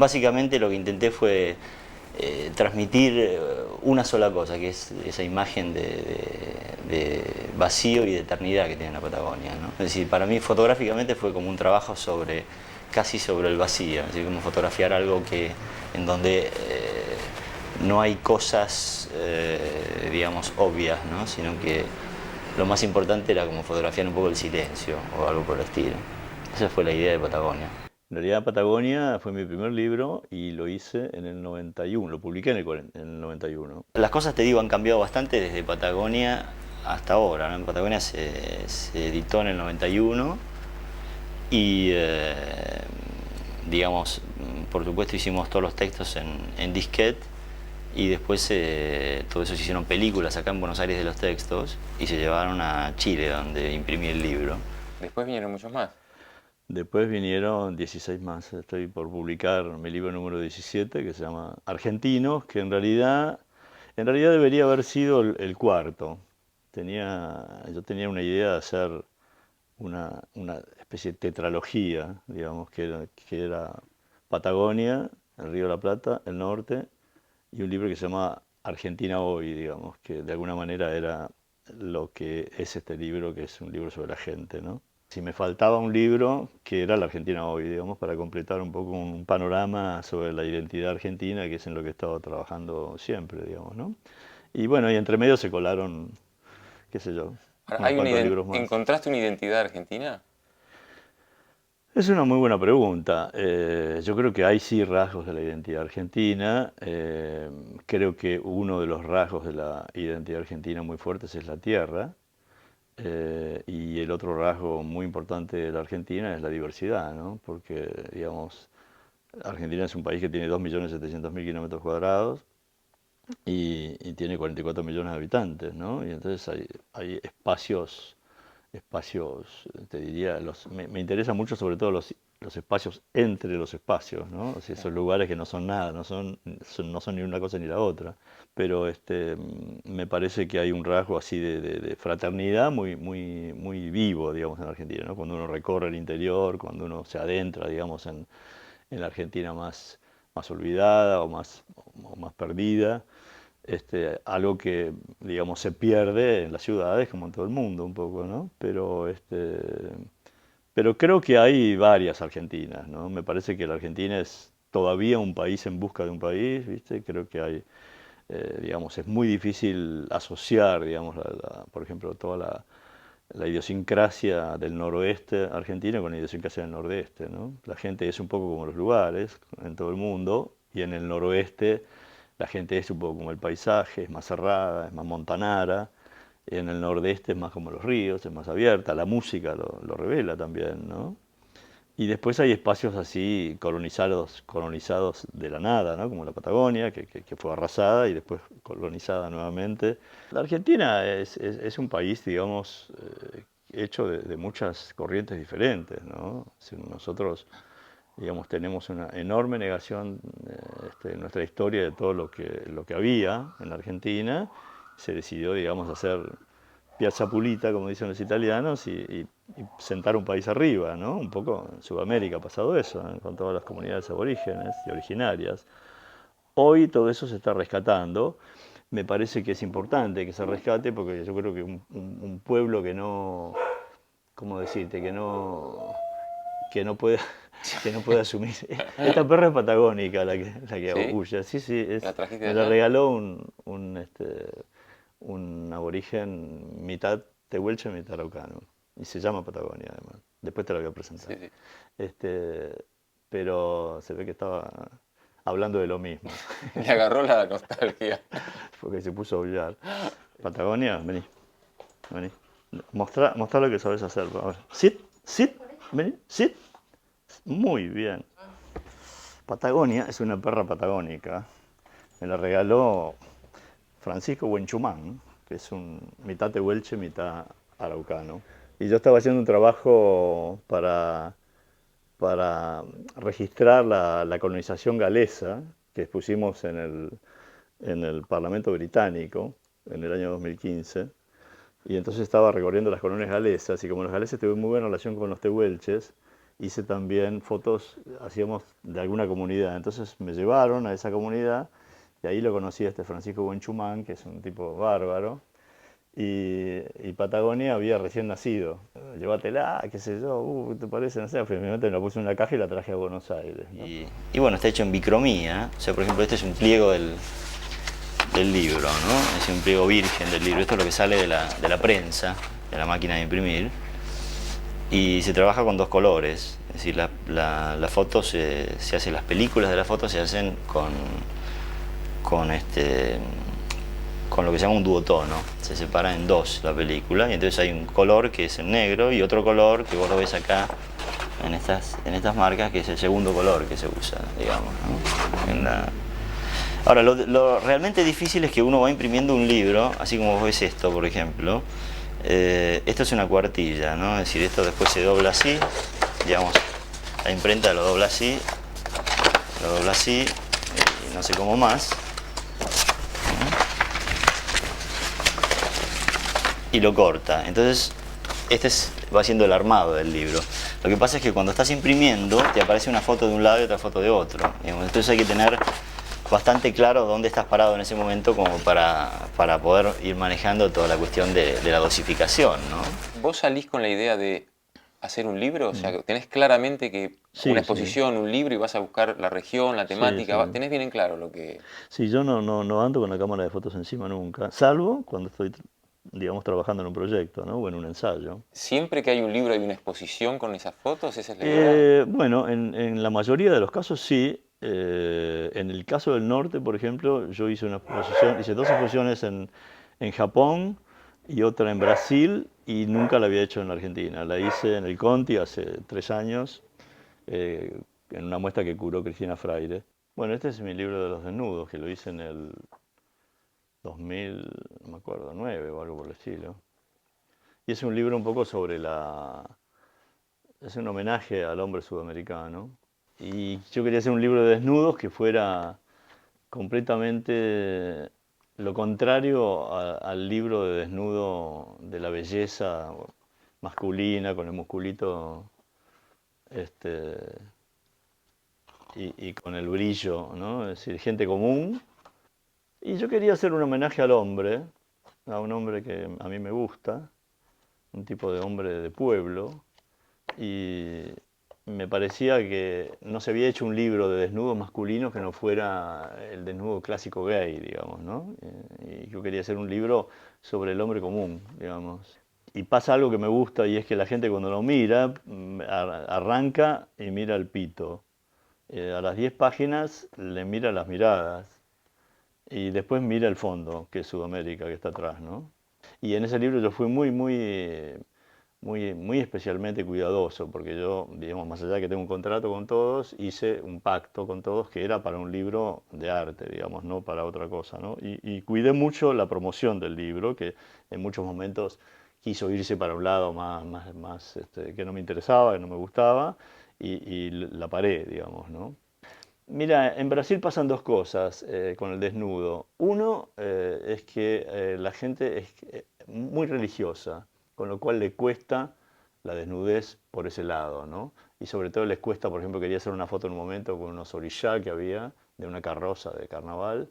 Básicamente lo que intenté fue transmitir una sola cosa, que es esa imagen de vacío y de eternidad que tiene la Patagonia, ¿no? Es decir, para mí fotográficamente fue como un trabajo casi sobre el vacío, es decir, como fotografiar algo en donde no hay cosas, digamos, obvias, ¿no? Sino que lo más importante era como fotografiar un poco el silencio o algo por el estilo. Esa fue la idea de Patagonia. En realidad Patagonia fue mi primer libro y lo hice en el 91, lo publiqué en el 91. Las cosas, te digo, han cambiado bastante desde Patagonia hasta ahora, ¿no? Patagonia se editó en el 91 y, digamos, por supuesto hicimos todos los textos en disquete y después todo eso se hicieron películas acá en Buenos Aires de los textos y se llevaron a Chile donde imprimí el libro. Después vinieron muchos más. Después vinieron 16 más. Estoy por publicar mi libro número 17 que se llama Argentinos, que en realidad debería haber sido el cuarto. Yo tenía una idea de hacer una especie de tetralogía, digamos, que era Patagonia, el Río de la Plata, el norte, y un libro que se llama Argentina Hoy, digamos, que de alguna manera era lo que es este libro, que es un libro sobre la gente, ¿no? Si me faltaba un libro, que era la Argentina Hoy, digamos, para completar un poco un panorama sobre la identidad argentina, que es en lo que he estado trabajando siempre, digamos, ¿no? Y bueno, y entre medio se colaron, qué sé yo, Ahora, unos cuantos libros más. ¿encontraste una identidad argentina? Es una muy buena pregunta. Yo creo que hay sí rasgos de la identidad argentina. Creo que uno de los rasgos de la identidad argentina muy fuertes es la tierra. Y el otro rasgo muy importante de la Argentina es la diversidad, ¿no? Porque, digamos, Argentina es un país que tiene 2.700.000 kilómetros cuadrados y tiene 44 millones de habitantes, ¿no? Y entonces hay espacios, te diría, me interesa mucho sobre todo los espacios entre los espacios, ¿no? O sea, esos lugares que no son nada, no son ni una cosa ni la otra. Pero me parece que hay un rasgo así de fraternidad muy, muy, muy vivo, digamos, en Argentina, ¿no? Cuando uno recorre el interior, cuando uno se adentra, digamos, en la Argentina más olvidada o más perdida, algo que, digamos, se pierde en las ciudades, como en todo el mundo un poco, ¿no? Pero creo que hay varias Argentinas, ¿no? Me parece que la Argentina es todavía un país en busca de un país, ¿viste? Creo que digamos, es muy difícil asociar, digamos, por ejemplo, toda la idiosincrasia del noroeste argentino con la idiosincrasia del nordeste, ¿no? La gente es un poco como los lugares en todo el mundo y en el noroeste la gente es un poco como el paisaje, es más cerrada, es más montanara. En el nordeste es más como los ríos, es más abierta, la música lo revela también, ¿no? Y después hay espacios así colonizados de la nada, ¿no? Como la Patagonia, que fue arrasada y después colonizada nuevamente. La Argentina es un país, digamos, hecho de muchas corrientes diferentes, ¿no? Si nosotros, digamos, tenemos una enorme negación en nuestra historia de todo lo que había en la Argentina. Se decidió, digamos, hacer Piazza Pulita, como dicen los italianos, y sentar un país arriba, ¿no? Un poco en Sudamérica ha pasado eso, ¿no? Con todas las comunidades aborígenes y originarias. Hoy todo eso se está rescatando. Me parece que es importante que se rescate porque yo creo que un pueblo que no, ¿cómo decirte? Que no puede, que no puede asumir. Esta perra es patagónica, la que ¿Sí? huye. Sí, sí, ¿La trajiste de me la allá? regaló un aborigen mitad tehuelche, mitad araucano. Y se llama Patagonia, además. Después te la voy a presentar. Sí, sí. Este, pero se ve que estaba hablando de lo mismo, Le agarró la nostalgia. porque se puso a aullar. Patagonia, vení, vení. Mostrá lo que sabes hacer. A ver. Sit, sit, vení, sit. Muy bien. Patagonia es una perra patagónica. Me la regaló Francisco Buenchumán, que es un mitad tehuelche, mitad araucano. Y yo estaba haciendo un trabajo para registrar la colonización galesa que expusimos en el Parlamento británico en el año 2015. Y entonces estaba recorriendo las colonias galesas y como los galeses tuvieron muy buena relación con los tehuelches, hice también fotos, hacíamos de alguna comunidad. Entonces me llevaron a esa comunidad y ahí lo conocí a este Francisco Buenchumán, que es un tipo bárbaro. Y Patagonia había recién nacido. Llévatela, qué sé yo, ¿te parece? No sé, finalmente me la puse en una caja y la traje a Buenos Aires, ¿no? Y bueno, está hecho en bicromía. O sea, por ejemplo, este es un pliego del libro, ¿no? Es un pliego virgen del libro. Esto es lo que sale de la prensa, de la máquina de imprimir. Y se trabaja con dos colores. Es decir, la foto se hace, las películas de la foto se hacen con con lo que se llama un duotono. Se separa en dos la película y entonces hay un color que es el negro y otro color que vos lo ves acá en estas marcas, que es el segundo color que se usa, digamos, ¿no? Ahora, lo realmente difícil es que uno va imprimiendo un libro, así como vos ves esto, por ejemplo. Esto es una cuartilla, ¿no? Es decir, esto después se dobla así, digamos, la imprenta lo dobla así, y no sé cómo más. Y lo corta. Entonces, va siendo el armado del libro. Lo que pasa es que cuando estás imprimiendo, te aparece una foto de un lado y otra foto de otro. Entonces hay que tener bastante claro dónde estás parado en ese momento como para poder ir manejando toda la cuestión de la dosificación, ¿no? ¿Vos salís con la idea de hacer un libro? O sea, ¿tenés claramente que Sí, una sí. exposición, un libro, y vas a buscar la región, la temática? Sí. ¿Tenés bien en claro lo que...? Sí, yo no ando con la cámara de fotos encima nunca, salvo cuando estoy, digamos, trabajando en un proyecto, ¿no? O en un ensayo. ¿Siempre que hay un libro hay una exposición con esas fotos? ¿Esa es la idea? Bueno, en la mayoría de los casos sí. En el caso del norte, por ejemplo, yo hice hice dos exposiciones en Japón y otra en Brasil y nunca la había hecho en la Argentina. La hice en el Conti hace 3 años, en una muestra que curó Cristina Fraire. Bueno, este es mi libro de los desnudos, que lo hice en el 2000, no me acuerdo, 9 o algo por el estilo. Y es un libro un poco sobre es un homenaje al hombre sudamericano. Y yo quería hacer un libro de desnudos que fuera completamente lo contrario al libro de desnudo de la belleza masculina, con el musculito este, y con el brillo, ¿no? Es decir, gente común. Y yo quería hacer un homenaje al hombre, a un hombre que a mí me gusta, un tipo de hombre de pueblo, y me parecía que no se había hecho un libro de desnudos masculinos que no fuera el desnudo clásico gay, digamos, ¿no? Y yo quería hacer un libro sobre el hombre común, digamos. Y pasa algo que me gusta y es que la gente cuando lo mira, arranca y mira el pito. A las 10 páginas le mira las miradas y después mira el fondo, que es Sudamérica, que está atrás, ¿no? Y en ese libro yo fui muy especialmente cuidadoso, porque yo, digamos, más allá de que tengo un contrato con todos, hice un pacto con todos que era para un libro de arte, digamos, no para otra cosa, ¿no? Y cuidé mucho la promoción del libro, que en muchos momentos quiso irse para un lado más que no me interesaba, que no me gustaba, y la paré, digamos, ¿no? Mira, en Brasil pasan dos cosas con el desnudo. Uno es que la gente es muy religiosa, con lo cual le cuesta la desnudez por ese lado, ¿no? Y sobre todo les cuesta, por ejemplo, quería hacer una foto en un momento con unos orishá que había de una carroza de carnaval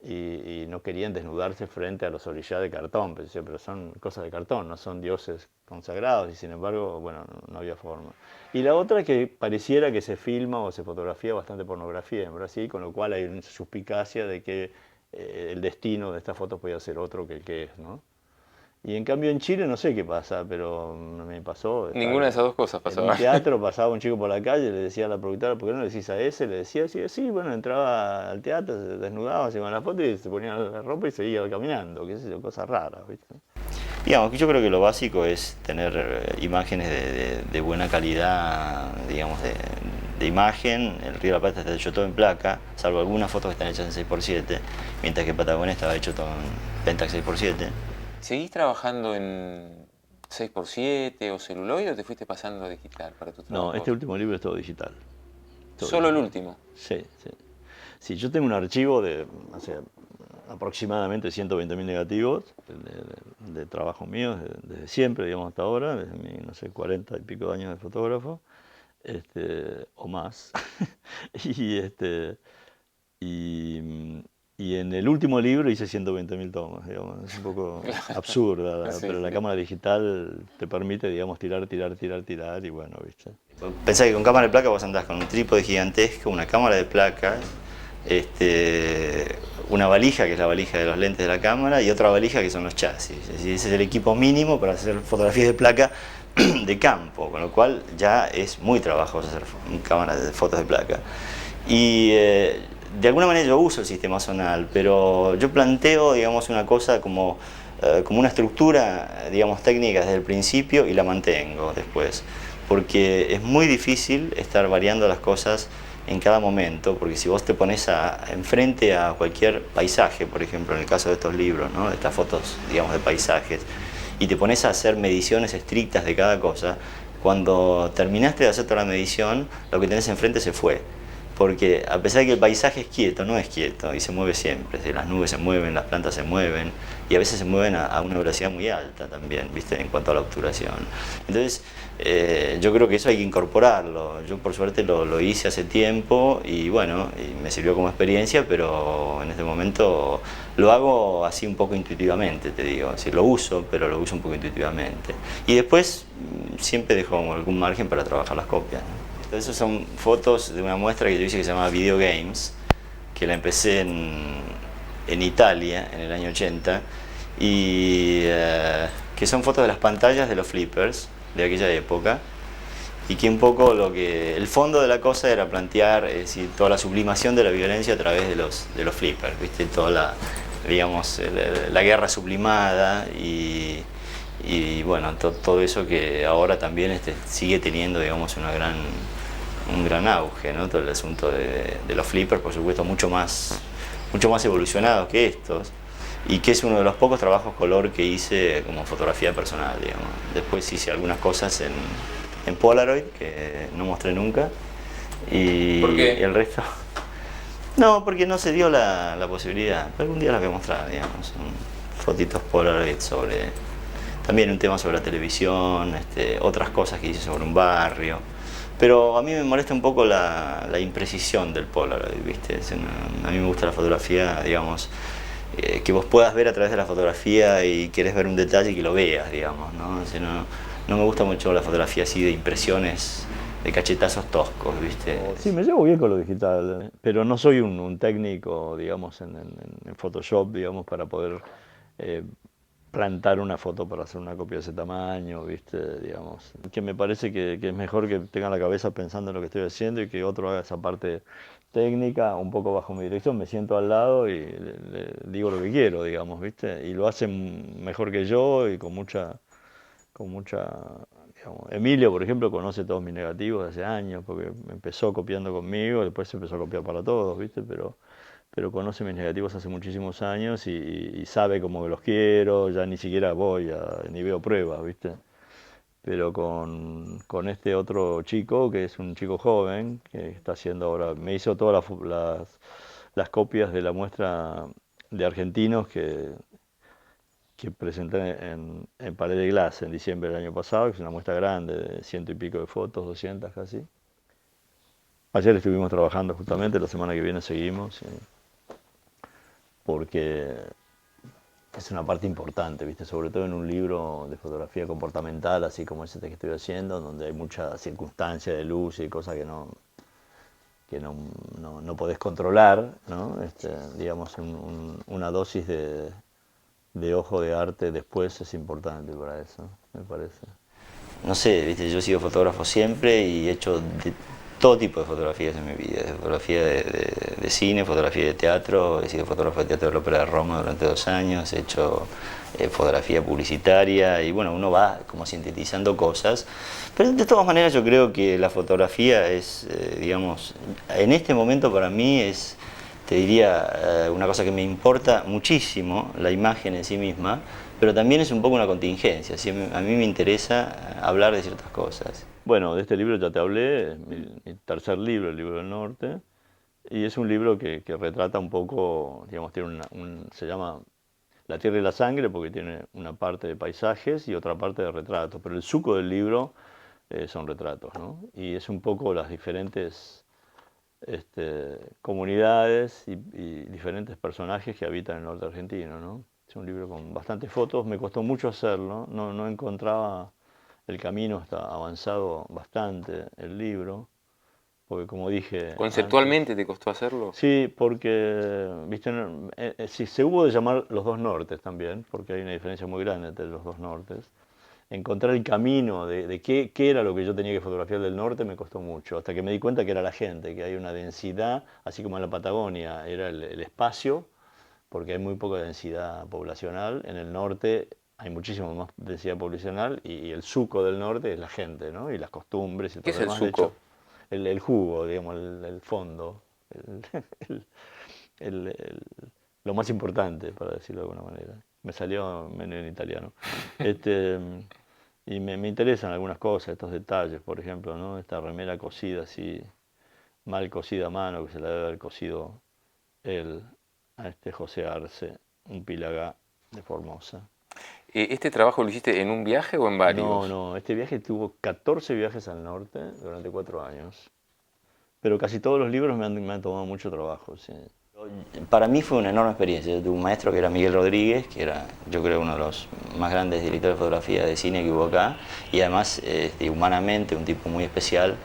y no querían desnudarse frente a los orishá de cartón, pero son cosas de cartón, no son dioses consagrados y sin embargo, bueno, no había forma. Y la otra es que pareciera que se filma o se fotografía bastante pornografía en Brasil, con lo cual hay una suspicacia de que el destino de estas fotos puede ser otro que el que es, ¿no? Y en cambio en Chile no sé qué pasa, pero me pasó de Ninguna de estar esas dos cosas en un pasaba. teatro, pasaba un chico por la calle, le decía a la productora, ¿por qué no le decís a ese? Le decía, sí, sí, bueno, entraba al teatro, se desnudaba, se iba a la foto y se ponía la ropa y seguía caminando, qué sé yo, cosas raras, ¿viste? Digamos, yo creo que lo básico es tener imágenes de buena calidad, digamos, de imagen. El Río de la Plata está hecho todo en placa, salvo algunas fotos que están hechas en 6x7, mientras que Patagonia estaba hecho todo en Pentax 6x7. ¿Seguís trabajando en 6x7 o celuloide o te fuiste pasando a digital para tus No, este trabajos? último libro es todo digital. Todo Solo el digital. último. Sí, sí. Sí, yo tengo un archivo de, o sea, aproximadamente 120.000 negativos de trabajo mío desde siempre, digamos, hasta ahora, desde mis, no sé, 40 y pico de años de fotógrafo. o más. Y, y, y en el último libro hice 120.000 tomas, digamos. Es un poco absurda, Sí, pero la sí. cámara digital te permite, digamos, tirar, tirar, tirar, tirar, y bueno, ¿viste? Pensá que con cámara de placa vos andás con un trípode gigantesco, una cámara de placas, una valija que es la valija de los lentes de la cámara y otra valija que son los chasis. Es decir, ese es el equipo mínimo para hacer fotografías de placa de campo, con lo cual ya es muy trabajoso hacer cámaras de fotos de placa. Y de alguna manera yo uso el sistema zonal, pero yo planteo, digamos, una cosa como una estructura, digamos, técnica desde el principio y la mantengo después. Porque es muy difícil estar variando las cosas en cada momento, porque si vos te pones enfrente a cualquier paisaje, por ejemplo, en el caso de estos libros, ¿no? De estas fotos, digamos, de paisajes, y te pones a hacer mediciones estrictas de cada cosa, cuando terminaste de hacer toda la medición, lo que tenés enfrente se fue. Porque a pesar de que el paisaje es quieto, no es quieto y se mueve siempre. Las nubes se mueven, las plantas se mueven y a veces se mueven a una velocidad muy alta también, ¿viste? En cuanto a la obturación. Entonces, yo creo que eso hay que incorporarlo. Yo por suerte lo hice hace tiempo y bueno, y me sirvió como experiencia, pero en este momento lo hago así un poco intuitivamente, te digo. Así, lo uso, pero lo uso un poco intuitivamente. Y después siempre dejo algún margen para trabajar las copias, ¿no? Esas son fotos de una muestra que yo hice que se llama Video Games, que la empecé en Italia en el año 80, y que son fotos de las pantallas de los flippers de aquella época, y que un poco el fondo de la cosa era plantear, es decir, toda la sublimación de la violencia a través de los flippers, ¿viste? Toda digamos, la guerra sublimada y bueno, todo eso que ahora también sigue teniendo, digamos, un gran auge, ¿no? Todo el asunto de los flippers, por supuesto, mucho más evolucionados que estos, y que es uno de los pocos trabajos color que hice como fotografía personal, digamos. Después hice algunas cosas en Polaroid, que no mostré nunca, y ¿Por qué? el resto... No, porque no se dio la posibilidad, pero algún día las voy a mostrar, digamos, son fotitos Polaroid sobre... También un tema sobre la televisión, otras cosas que hice sobre un barrio. Pero a mí me molesta un poco la imprecisión del Polaroid, ¿viste? A mí me gusta la fotografía, digamos, que vos puedas ver a través de la fotografía y querés ver un detalle y que lo veas, digamos, ¿no? O sea, no me gusta mucho la fotografía así de impresiones, de cachetazos toscos, ¿viste? Sí, me llevo bien con lo digital, pero no soy un técnico, digamos, en Photoshop, digamos, para poder eh, plantar una foto para hacer una copia de ese tamaño, ¿viste? Digamos, que me parece que es mejor que tenga la cabeza pensando en lo que estoy haciendo y que otro haga esa parte técnica, un poco bajo mi dirección, me siento al lado y le digo lo que quiero, digamos, ¿viste? Y lo hacen mejor que yo y con mucha, digamos, Emilio, por ejemplo, conoce todos mis negativos de hace años, porque empezó copiando conmigo, después se empezó a copiar para todos, ¿viste? Pero conoce mis negativos hace muchísimos años y sabe cómo que los quiero, ya ni siquiera ni veo pruebas, ¿viste? Pero con este otro chico, que es un chico joven, que está haciendo ahora, me hizo todas las copias de la muestra de argentinos que presenté en Palais de Glace en diciembre del año pasado, que es una muestra grande de ciento y pico de fotos, 200 casi. Ayer estuvimos trabajando justamente, la semana que viene seguimos, porque es una parte importante, ¿viste? Sobre todo en un libro de fotografía comportamental, así como este que estoy haciendo, donde hay mucha circunstancia de luz y cosas que no podés controlar, ¿no? Digamos, una dosis de ojo de arte después es importante para eso, me parece. No sé, ¿viste? Yo he sido fotógrafo siempre y he hecho todo tipo de fotografías en mi vida. Fotografía de cine, fotografía de teatro, he sido fotógrafo de teatro de la Ópera de Roma durante 2 años, he hecho fotografía publicitaria y bueno, uno va como sintetizando cosas. Pero de todas maneras yo creo que la fotografía es, digamos, en este momento para mí es, te diría, una cosa que me importa muchísimo, la imagen en sí misma, pero también es un poco una contingencia. ¿Sí? A mí me interesa hablar de ciertas cosas. Bueno, de este libro ya te hablé, es mi tercer libro, el libro del norte, y es un libro que retrata un poco, digamos, se llama La tierra y la sangre porque tiene una parte de paisajes y otra parte de retratos, pero el suco del libro son retratos, ¿no? Y es un poco las diferentes comunidades y diferentes personajes que habitan el norte argentino, ¿no? Es un libro con bastantes fotos, me costó mucho hacerlo, no encontraba el camino, hasta avanzado bastante el libro, porque como dije antes, ¿Conceptualmente te costó hacerlo? sí, porque, viste, sí, se hubo de llamar los dos nortes también, porque hay una diferencia muy grande entre los dos nortes. Encontrar el camino de qué era lo que yo tenía que fotografiar del norte me costó mucho, hasta que me di cuenta que era la gente, que hay una densidad, así como en la Patagonia era el espacio, porque hay muy poca densidad poblacional. En el norte hay muchísimo más densidad poblacional y el suco del norte es la gente, ¿no? Y las costumbres y ¿Qué todo es lo el demás. De suco? hecho, el jugo, digamos, el fondo, el- el- el- lo más importante, para decirlo de alguna manera. Me salió medio en italiano. Este, y me interesan algunas cosas, estos detalles, por ejemplo, ¿no? Esta remera cosida así, mal cosida a mano, que se la debe haber cosido él, a este José Arce, un pilagá de Formosa. ¿Este trabajo lo hiciste en un viaje o en No, varios? no, este viaje tuvo 14 viajes al norte durante 4 años. Pero casi todos los libros me han tomado mucho trabajo, sí. Para mí fue una enorme experiencia. Yo tuve un maestro que era Miguel Rodríguez, que era, yo creo, uno de los más grandes directores de fotografía de cine que hubo acá, y además, humanamente, un tipo muy especial,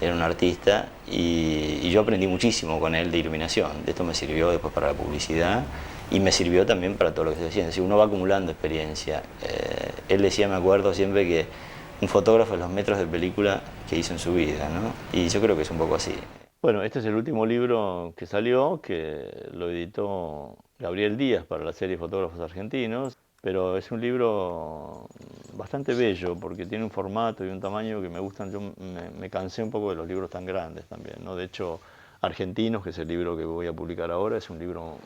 era un artista, y yo aprendí muchísimo con él de iluminación. Esto me sirvió después para la publicidad, y me sirvió también para todo lo que se decía. Si uno va acumulando experiencia. Él decía, me acuerdo siempre, que un fotógrafo es los metros de película que hizo en su vida, ¿no? Y yo creo que es un poco así. Bueno, este es el último libro que salió, que lo editó Gabriel Díaz para la serie Fotógrafos Argentinos, pero es un libro bastante bello porque tiene un formato y un tamaño que me gustan. Yo me cansé un poco de los libros tan grandes también, ¿no? De hecho, Argentinos, que es el libro que voy a publicar ahora, es un libro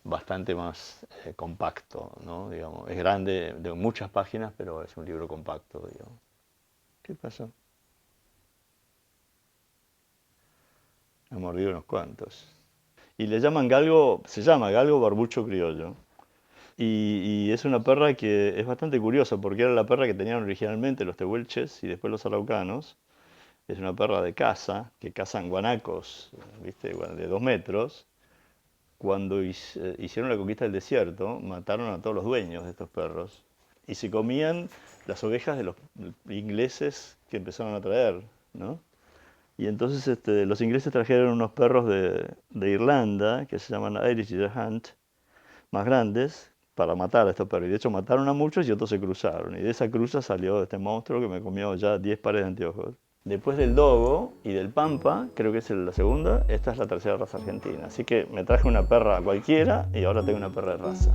bastante más compacto, ¿no? Digamos, es grande, de muchas páginas, pero es un libro compacto, digamos. ¿Qué pasó? Me ha mordido unos cuantos. Y le llaman galgo, se llama galgo barbucho criollo. Y es una perra que es bastante curiosa porque era la perra que tenían originalmente los tehuelches y después los araucanos. Es una perra de caza, que cazan guanacos, ¿viste? De 2 metros. Cuando hicieron la conquista del desierto, mataron a todos los dueños de estos perros y se comían las ovejas de los ingleses que empezaron a traer, ¿no? Y entonces los ingleses trajeron unos perros de Irlanda que se llaman Irish Deerhound, más grandes, para matar a estos perros. Y de hecho mataron a muchos y otros se cruzaron. Y de esa cruza salió este monstruo que me comió ya 10 pares de anteojos. Después del dogo y del pampa, creo que es la segunda, esta es la tercera raza argentina. Así que me traje una perra cualquiera y ahora tengo una perra de raza.